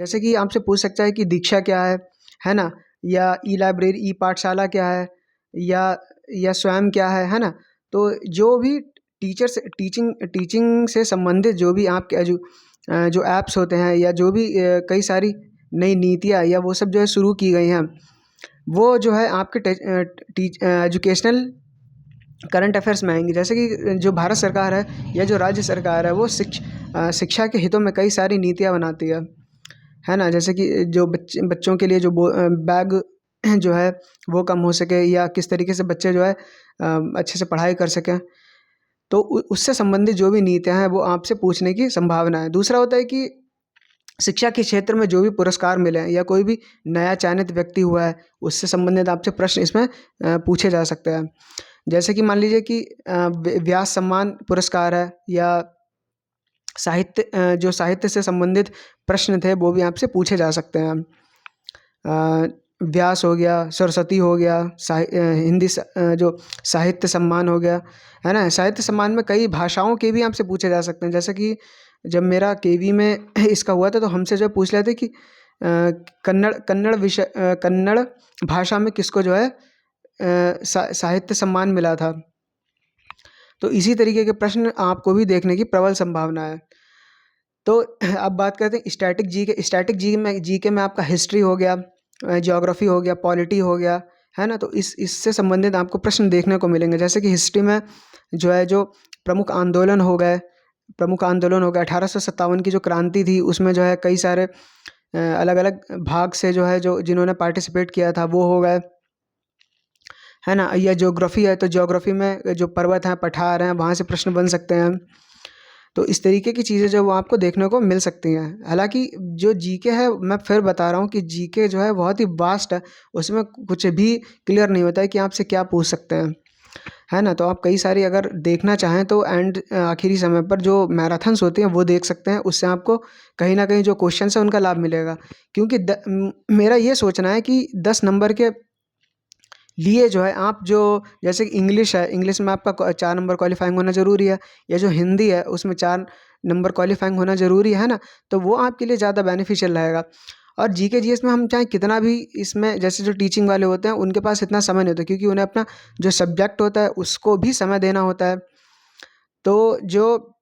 जैसे कि आपसे पूछ सकता है कि दीक्षा क्या है ना? या ई लाइब्रेरी, ई पाठशाला क्या है, या स्वयं क्या है ना? तो जो भी टीचर्स टीचिंग टीचिंग से संबंधित जो भी आपके जो ऐप्स होते हैं, या जो भी कई सारी नई नीतियाँ या वो सब जो है शुरू की गई हैं, वो जो है आपके एजुकेशनल करंट अफेयर्स में आएंगी। जैसे कि जो भारत सरकार है या जो राज्य सरकार है, वो शिक्षा के हितों में कई सारी नीतियाँ बनाती है ना? जैसे कि जो बच्चों के लिए जो बैग जो है वो कम हो सके, या किस तरीके से बच्चे जो है अच्छे से पढ़ाई कर सकें। तो उससे संबंधित जो भी नीतियाँ हैं वो आपसे पूछने की संभावना है। दूसरा होता है कि शिक्षा के क्षेत्र में जो भी पुरस्कार मिले हैं, या कोई भी नया चयनित व्यक्ति हुआ है, उससे संबंधित आपसे प्रश्न इसमें पूछे जा सकते हैं। जैसे कि मान लीजिए कि व्यास सम्मान पुरस्कार है, या जो साहित्य से संबंधित प्रश्न थे वो भी आपसे पूछे जा सकते हैं। व्यास हो गया, सरस्वती हो गया, हिंदी जो साहित्य सम्मान हो गया, है ना? साहित्य सम्मान में कई भाषाओं के भी आपसे पूछे जा सकते हैं। जैसे कि जब मेरा केवी में इसका हुआ था, तो हमसे जो पूछ रहे थे कि कन्नड़ भाषा में किसको जो है साहित्य सम्मान मिला था। तो इसी तरीके के प्रश्न आपको भी देखने की प्रबल संभावना है। तो अब बात करते हैं स्टैटिक जीके में आपका हिस्ट्री हो गया, ज्योग्राफी हो गया, पॉलिटी हो गया, है ना? तो इससे संबंधित आपको प्रश्न देखने को मिलेंगे। जैसे कि हिस्ट्री में जो है जो प्रमुख आंदोलन हो गए 1857 की जो क्रांति थी, उसमें जो है कई सारे अलग अलग भाग से जो है जिन्होंने पार्टिसिपेट किया था वो हो गए, है ना? या ज्योग्राफी है, तो ज्योग्राफी में जो पर्वत हैं, पठार हैं, वहाँ से प्रश्न बन सकते हैं। तो इस तरीके की चीज़ें जो वो आपको देखने को मिल सकती हैं। हालाँकि जो जीके है, मैं फिर बता रहा हूँ कि जीके जो है बहुत ही वास्ट है, उसमें कुछ भी क्लियर नहीं होता है कि आपसे क्या पूछ सकते हैं, है ना? तो आप कई सारी अगर देखना चाहें तो आखिरी समय पर जो मैराथन्स होती हैं वो देख सकते हैं। उससे आपको कहीं न कहीं जो क्वेश्चन्स हैं उनका लाभ मिलेगा। क्योंकि मेरा ये सोचना है कि 10 नंबर के लिए जो है आप जो, जैसे कि इंग्लिश है, इंग्लिश में आपका 4 नंबर क्वालीफाइंग होना ज़रूरी है, या जो हिंदी है उसमें 4 नंबर क्वालीफाइंग होना ज़रूरी है ना? तो वो आपके लिए ज़्यादा बेनिफिशियल रहेगा। और जीके जीएस में हम चाहे कितना भी इसमें, जैसे जो टीचिंग वाले होते हैं उनके पास इतना समय नहीं होता, क्योंकि उन्हें अपना जो सब्जेक्ट होता है उसको भी समय देना होता है। तो जो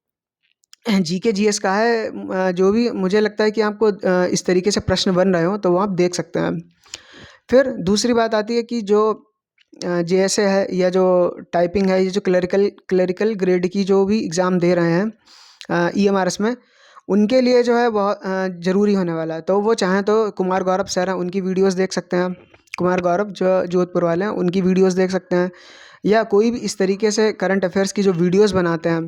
जीके जीएस का है, जो भी मुझे लगता है कि आपको इस तरीके से प्रश्न बन रहे हो तो वो आप देख सकते हैं। फिर दूसरी बात आती है कि जो जेएसए है, या जो टाइपिंग है, ये जो क्लरिकल ग्रेड की जो भी एग्ज़ाम दे रहे हैं ईएमआरएस में, उनके लिए जो है बहुत ज़रूरी होने वाला है। तो वो चाहें तो कुमार गौरव सर हैं, उनकी वीडियोस देख सकते हैं। कुमार गौरव जो जोधपुर वाले हैं, उनकी वीडियोस देख सकते हैं, या कोई भी इस तरीके से करंट अफेयर्स की जो वीडियोस बनाते हैं,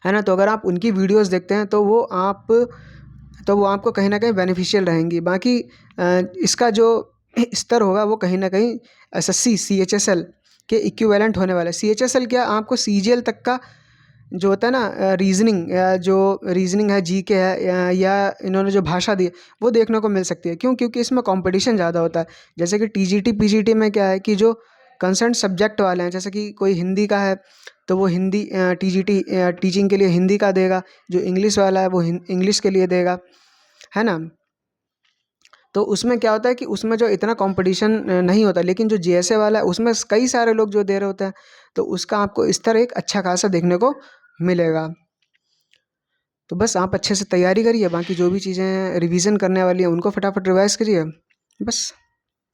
है ना? तो अगर आप उनकी वीडियोस देखते हैं तो वो आपको कहीं न कहीं बेनिफिशियल रहेंगी। बाकी इसका जो स्तर होगा वो कहीं न कहीं एसएससी, सीएचएसएल के इक्विवेलेंट होने वाला है। सीएचएसएल क्या, आपको सीजीएल तक का जो होता है ना रीजनिंग है, जीके है, या इन्होंने जो भाषा दी है वो देखने को मिल सकती है। क्यों? क्योंकि इसमें कंपटीशन ज़्यादा होता है। जैसे कि टीजीटी, पीजीटी में क्या है कि जो कंसर्न सब्जेक्ट वाले हैं, जैसे कि कोई हिंदी का है तो वो हिंदी टीजीटी टीचिंग के लिए हिंदी का देगा, जो इंग्लिश वाला है वो इंग्लिश के लिए देगा, है ना? तो उसमें क्या होता है कि उसमें जो इतना कंपटीशन नहीं होता, लेकिन जो जेएसए वाला है उसमें कई सारे लोग जो दे रहे होते हैं, तो उसका आपको स्तर एक अच्छा खासा देखने को मिलेगा। तो बस आप अच्छे से तैयारी करिए, बाकी जो भी चीज़ें रिवीजन करने वाली हैं उनको फटाफट रिवाइज करिए, बस।